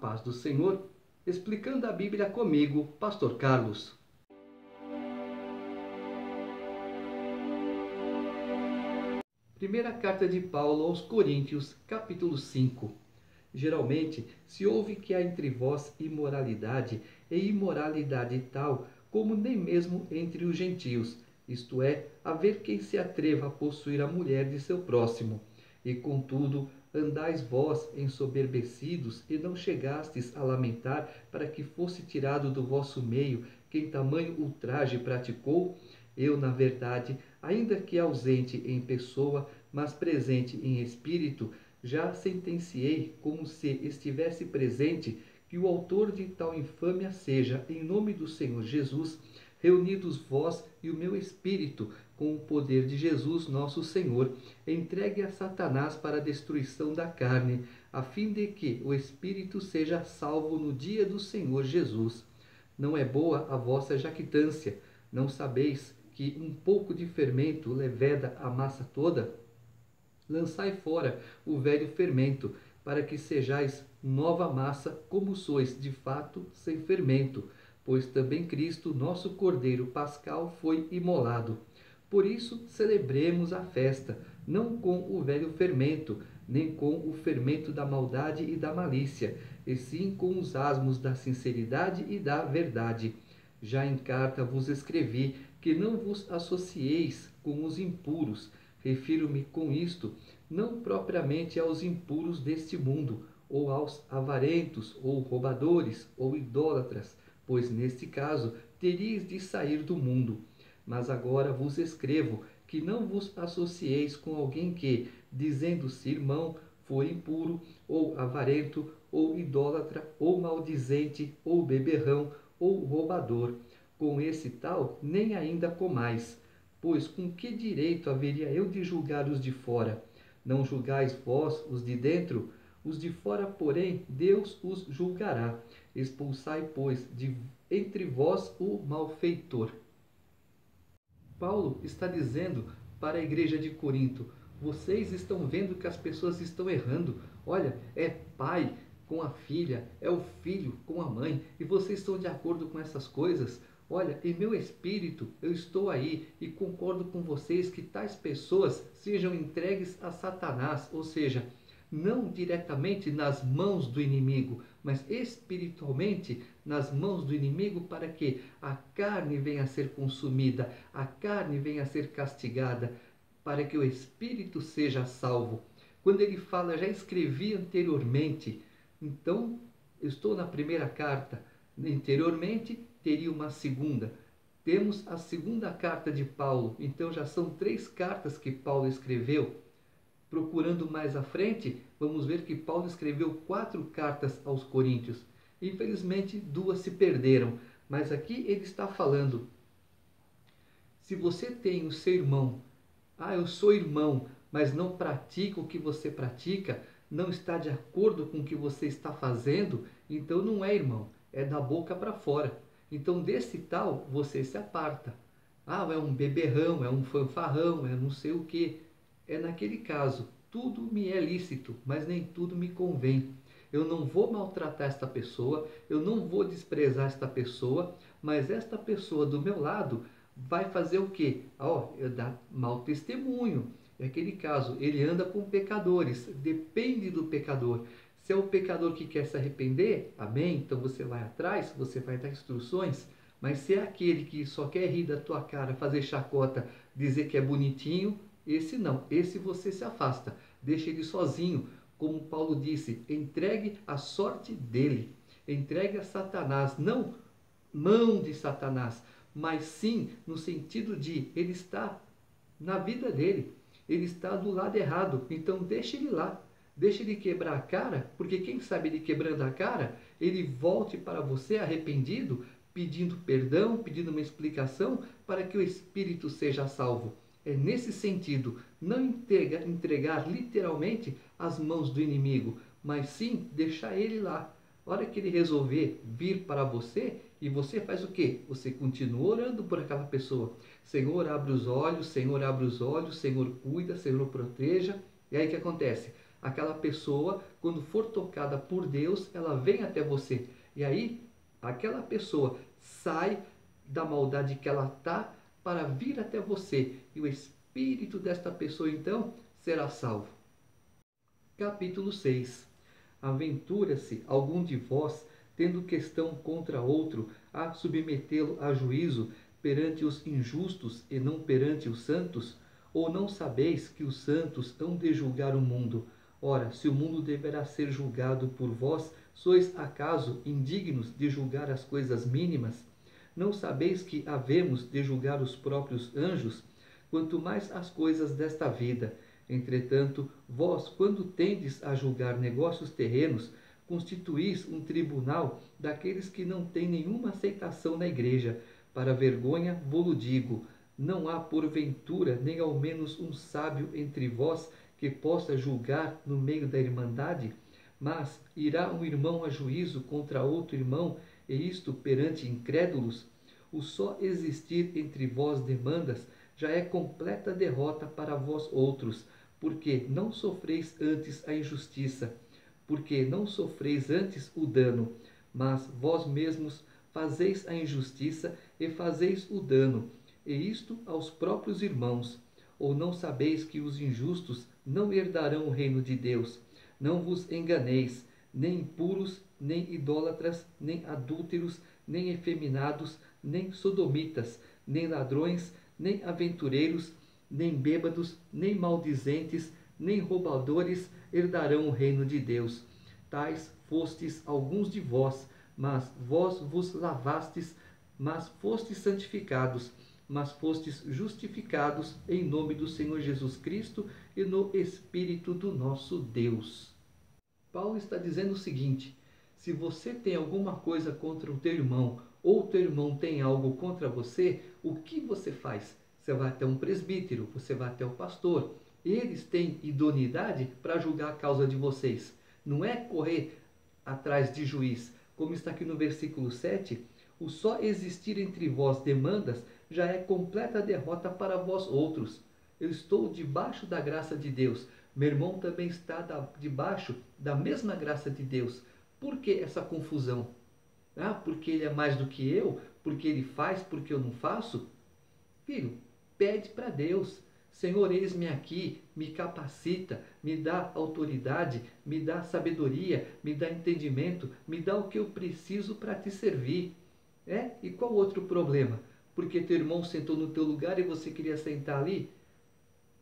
paz do Senhor, explicando a Bíblia comigo, Pastor Carlos. Primeira carta de Paulo aos Coríntios, capítulo 5. Geralmente se ouve que há entre vós imoralidade, e imoralidade tal como nem mesmo entre os gentios, isto é, haver quem se atreva a possuir a mulher de seu próximo. E contudo, andais vós ensoberbecidos, e não chegastes a lamentar para que fosse tirado do vosso meio quem tamanho ultraje praticou? Eu, na verdade, ainda que ausente em pessoa, mas presente em espírito, já sentenciei, como se estivesse presente, que o autor de tal infâmia seja, em nome do Senhor Jesus, reunidos vós e o meu espírito, com o poder de Jesus nosso Senhor, entregue a Satanás para a destruição da carne, a fim de que o espírito seja salvo no dia do Senhor Jesus. Não é boa a vossa jactância? Não sabeis que um pouco de fermento leveda a massa toda? Lançai fora o velho fermento, para que sejais nova massa, como sois de fato sem fermento, pois também Cristo, nosso Cordeiro Pascal, foi imolado. Por isso celebremos a festa, não com o velho fermento, nem com o fermento da maldade e da malícia, e sim com os asmos da sinceridade e da verdade. Já em carta vos escrevi que não vos associeis com os impuros. Refiro-me com isto não propriamente aos impuros deste mundo, ou aos avarentos, ou roubadores, ou idólatras, pois neste caso teríeis de sair do mundo. Mas agora vos escrevo que não vos associeis com alguém que, dizendo-se irmão, for impuro, ou avarento, ou idólatra, ou maldizente, ou beberrão, ou roubador. Com esse tal nem ainda comais. Pois com que direito haveria eu de julgar os de fora? Não julgais vós os de dentro? Os de fora, porém, Deus os julgará. Expulsai, pois, de entre vós o malfeitor. Paulo está dizendo para a igreja de Corinto: vocês estão vendo que as pessoas estão errando. Olha, é pai com a filha, é o filho com a mãe, e vocês estão de acordo com essas coisas? Olha, em meu espírito eu estou aí e concordo com vocês que tais pessoas sejam entregues a Satanás, ou seja, não diretamente nas mãos do inimigo, mas espiritualmente nas mãos do inimigo, para que a carne venha a ser consumida, a carne venha a ser castigada, para que o espírito seja salvo. Quando ele fala, já escrevi anteriormente, então eu estou na primeira carta, anteriormente teria uma segunda. Temos a segunda carta de Paulo, então já são 3 cartas que Paulo escreveu. Procurando mais à frente, vamos ver que Paulo escreveu 4 cartas aos Coríntios. Infelizmente, 2 se perderam, mas aqui ele está falando: se você tem o seu irmão, eu sou irmão, mas não pratica o que você pratica, não está de acordo com o que você está fazendo, então não é irmão, é da boca para fora. Então desse tal você se aparta. É um beberrão, é um fanfarrão, é não sei o que. É naquele caso, tudo me é lícito, mas nem tudo me convém. Eu não vou maltratar esta pessoa, eu não vou desprezar esta pessoa, mas esta pessoa do meu lado vai fazer o quê? Dar mau testemunho. É aquele caso, ele anda com pecadores, depende do pecador. Se é o pecador que quer se arrepender, amém, então você vai atrás, você vai dar instruções. Mas se é aquele que só quer rir da tua cara, fazer chacota, dizer que é bonitinho, esse não, esse você se afasta, deixa ele sozinho. Como Paulo disse, entregue a sorte dele, entregue a Satanás, não mão de Satanás, mas sim no sentido de ele está na vida dele, ele está do lado errado, então deixa ele lá. Deixa ele quebrar a cara, porque quem sabe ele quebrando a cara, ele volte para você arrependido, pedindo perdão, pedindo uma explicação, para que o espírito seja salvo. É nesse sentido, não entregar literalmente as mãos do inimigo, mas sim deixar ele lá. A hora que ele resolver vir para você, e você faz o quê? Você continua orando por aquela pessoa. Senhor, abre os olhos, Senhor, abre os olhos, Senhor, cuida, Senhor, proteja. E aí o que acontece? Aquela pessoa, quando for tocada por Deus, ela vem até você. E aí, aquela pessoa sai da maldade que ela está para vir até você. E o espírito desta pessoa, então, será salvo. Capítulo 6. Aventura-se algum de vós, tendo questão contra outro, a submetê-lo a juízo perante os injustos e não perante os santos? Ou não sabeis que os santos hão de julgar o mundo? Ora, se o mundo deverá ser julgado por vós, sois acaso indignos de julgar as coisas mínimas? Não sabeis que havemos de julgar os próprios anjos? Quanto mais as coisas desta vida. Entretanto, vós, quando tendes a julgar negócios terrenos, constituís um tribunal daqueles que não têm nenhuma aceitação na igreja. Para vergonha vô-lo digo, não há porventura nem ao menos um sábio entre vós que possa julgar no meio da irmandade? Mas irá um irmão a juízo contra outro irmão, e isto perante incrédulos? O só existir entre vós demandas já é completa derrota para vós outros, porque não sofreis antes a injustiça, porque não sofreis antes o dano, mas vós mesmos fazeis a injustiça e fazeis o dano, e isto aos próprios irmãos. Ou não sabeis que os injustos não herdarão o reino de Deus? Não vos enganeis, nem impuros, nem idólatras, nem adúlteros, nem efeminados, nem sodomitas, nem ladrões, nem aventureiros, nem bêbados, nem maldizentes, nem roubadores herdarão o reino de Deus. Tais fostes alguns de vós, mas vós vos lavastes, mas fostes santificados, mas fostes justificados em nome do Senhor Jesus Cristo e no Espírito do nosso Deus. Paulo está dizendo o seguinte: se você tem alguma coisa contra o teu irmão, ou o teu irmão tem algo contra você, o que você faz? Você vai até um presbítero, você vai até o pastor. Eles têm idoneidade para julgar a causa de vocês. Não é correr atrás de juiz. Como está aqui no versículo 7, o só existir entre vós demandas já é completa derrota para vós outros. Eu estou debaixo da graça de Deus. Meu irmão também está debaixo da mesma graça de Deus. Por que essa confusão? Porque ele é mais do que eu? Porque ele faz, porque eu não faço? Filho, pede para Deus. Senhor, eis-me aqui, me capacita, me dá autoridade, me dá sabedoria, me dá entendimento, me dá o que eu preciso para te servir. E qual outro problema? Porque teu irmão sentou no teu lugar e você queria sentar ali?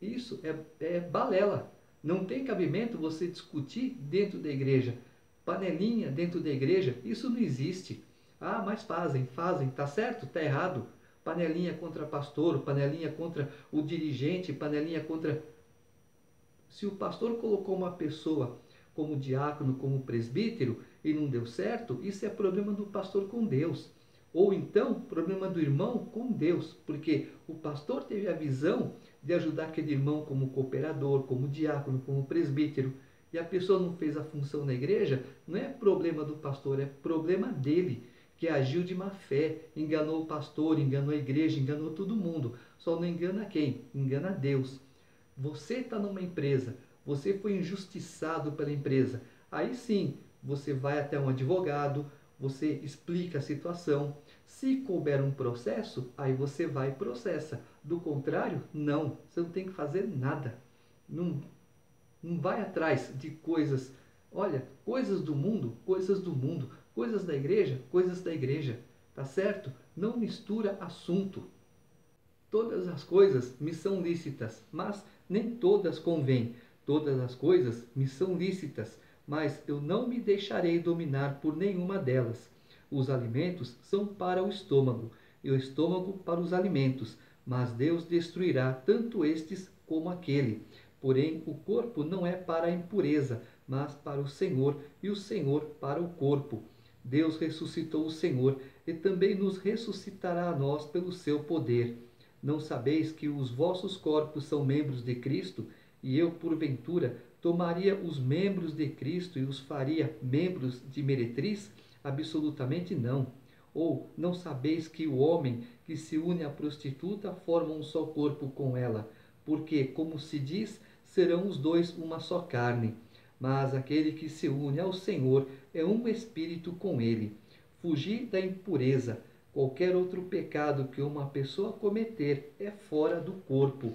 Isso é balela. Não tem cabimento você discutir dentro da igreja. Panelinha dentro da igreja, isso não existe. Mas fazem, tá certo? Tá errado. Panelinha contra pastor, panelinha contra o dirigente, panelinha contra... Se o pastor colocou uma pessoa como diácono, como presbítero, e não deu certo, isso é problema do pastor com Deus. Ou então, problema do irmão com Deus, porque o pastor teve a visão de ajudar aquele irmão como cooperador, como diácono, como presbítero, e a pessoa não fez a função na igreja, não é problema do pastor, é problema dele, que agiu de má fé, enganou o pastor, enganou a igreja, enganou todo mundo. Só não engana quem? Engana Deus. Você está numa empresa, você foi injustiçado pela empresa, aí sim, você vai até um advogado, você explica a situação. Se couber um processo, aí você vai e processa. Do contrário, não, você não tem que fazer nada. Não vai atrás de coisas, olha, coisas do mundo, coisas do mundo, coisas da igreja, tá certo? Não mistura assunto. Todas as coisas me são lícitas, mas nem todas convêm. Todas as coisas me são lícitas, mas eu não me deixarei dominar por nenhuma delas. Os alimentos são para o estômago, e o estômago para os alimentos, mas Deus destruirá tanto estes como aquele. Porém, o corpo não é para a impureza, mas para o Senhor, e o Senhor para o corpo. Deus ressuscitou o Senhor, e também nos ressuscitará a nós pelo seu poder. Não sabeis que os vossos corpos são membros de Cristo? E eu, porventura, tomaria os membros de Cristo e os faria membros de meretriz? Absolutamente não. Ou não sabeis que o homem que se une à prostituta forma um só corpo com ela? Porque, como se diz, serão os dois uma só carne. Mas aquele que se une ao Senhor é um espírito com ele. Fugir da impureza. Qualquer outro pecado que uma pessoa cometer é fora do corpo.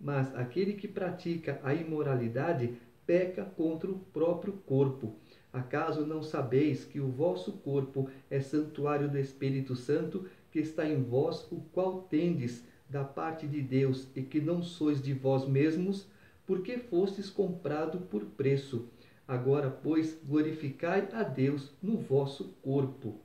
Mas aquele que pratica a imoralidade peca contra o próprio corpo. Acaso não sabeis que o vosso corpo é santuário do Espírito Santo, que está em vós, o qual tendes da parte de Deus, e que não sois de vós mesmos, porque fostes comprado por preço? Agora, pois, glorificai a Deus no vosso corpo.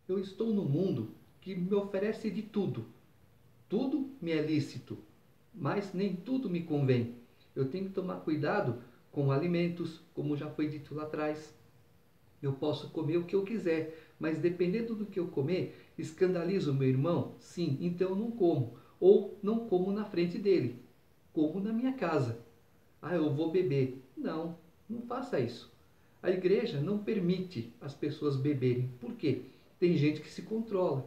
Eu estou no mundo que me oferece de tudo. Tudo me é lícito, mas nem tudo me convém. Eu tenho que tomar cuidado com alimentos, como já foi dito lá atrás. Eu posso comer o que eu quiser, mas dependendo do que eu comer, escandalizo o meu irmão? Sim, então eu não como. Ou não como na frente dele, como na minha casa. Ah, eu vou beber. Não, não faça isso. A igreja não permite as pessoas beberem. Por quê? Tem gente que se controla.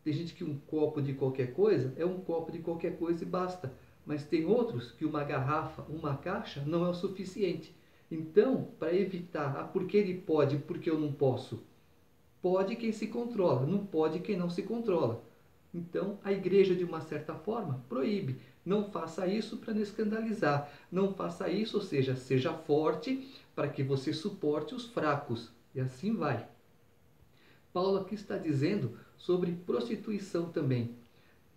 Tem gente que um copo de qualquer coisa é um copo de qualquer coisa e basta. Mas tem outros que uma garrafa, uma caixa não é o suficiente. Então, para evitar, porque ele pode, porque eu não posso? Pode quem se controla, não pode quem não se controla. Então, a igreja, de uma certa forma, proíbe. Não faça isso para não escandalizar. Não faça isso, ou seja, seja forte para que você suporte os fracos. E assim vai. Paulo aqui está dizendo sobre prostituição também.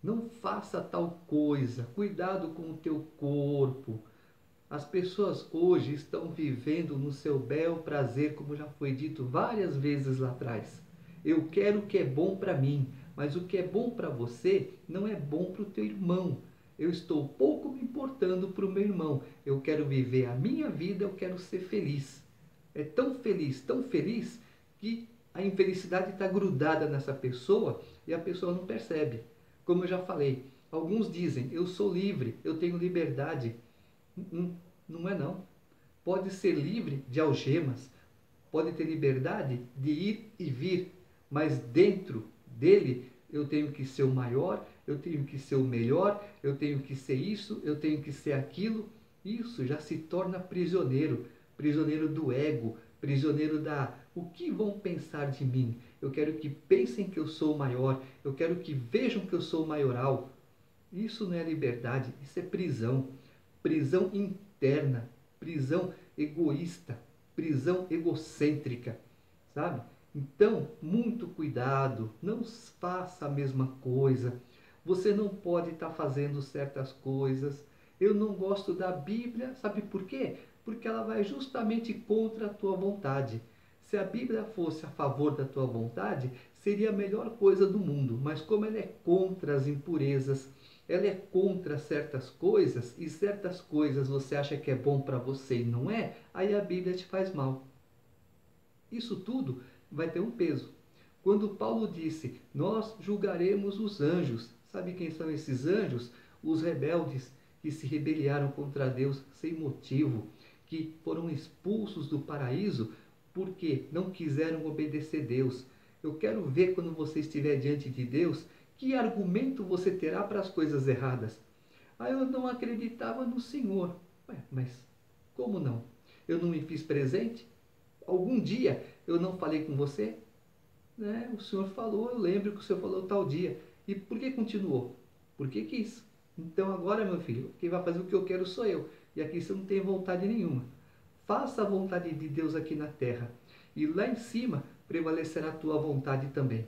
Não faça tal coisa. Cuidado com o teu corpo. As pessoas hoje estão vivendo no seu bel prazer, como já foi dito várias vezes lá atrás. Eu quero o que é bom para mim, mas o que é bom para você não é bom para o teu irmão. Eu estou pouco me importando para o meu irmão. Eu quero viver a minha vida, eu quero ser feliz. É tão feliz, que a infelicidade está grudada nessa pessoa e a pessoa não percebe. Como eu já falei, alguns dizem, eu sou livre, eu tenho liberdade. Não é não. Pode ser livre de algemas, pode ter liberdade de ir e vir, mas dentro dele eu tenho que ser o maior, eu tenho que ser o melhor, eu tenho que ser isso, eu tenho que ser aquilo. Isso já se torna prisioneiro, prisioneiro do ego, prisioneiro da o que vão pensar de mim. Eu quero que pensem que eu sou o maior, eu quero que vejam que eu sou o maioral. Isso não é liberdade, isso é prisão. Prisão interna, prisão egoísta, prisão egocêntrica, sabe? Então, muito cuidado, não faça a mesma coisa. Você não pode estar fazendo certas coisas. Eu não gosto da Bíblia, sabe por quê? Porque ela vai justamente contra a tua vontade. Se a Bíblia fosse a favor da tua vontade, seria a melhor coisa do mundo. Mas como ela é contra as impurezas, ela é contra certas coisas, e certas coisas você acha que é bom para você e não é, aí a Bíblia te faz mal. Isso tudo vai ter um peso. Quando Paulo disse, nós julgaremos os anjos, sabe quem são esses anjos? Os rebeldes que se rebelaram contra Deus sem motivo, que foram expulsos do paraíso porque não quiseram obedecer a Deus. Eu quero ver, quando você estiver diante de Deus, que argumento você terá para as coisas erradas? Ah, eu não acreditava no Senhor. Ué, mas como não? Eu não me fiz presente? Algum dia eu não falei com você? O Senhor falou, eu lembro que o Senhor falou tal dia. E por que continuou? Porque quis. Então agora, meu filho, quem vai fazer o que eu quero sou eu. E aqui você não tem vontade nenhuma. Faça a vontade de Deus aqui na terra. E lá em cima prevalecerá a tua vontade também.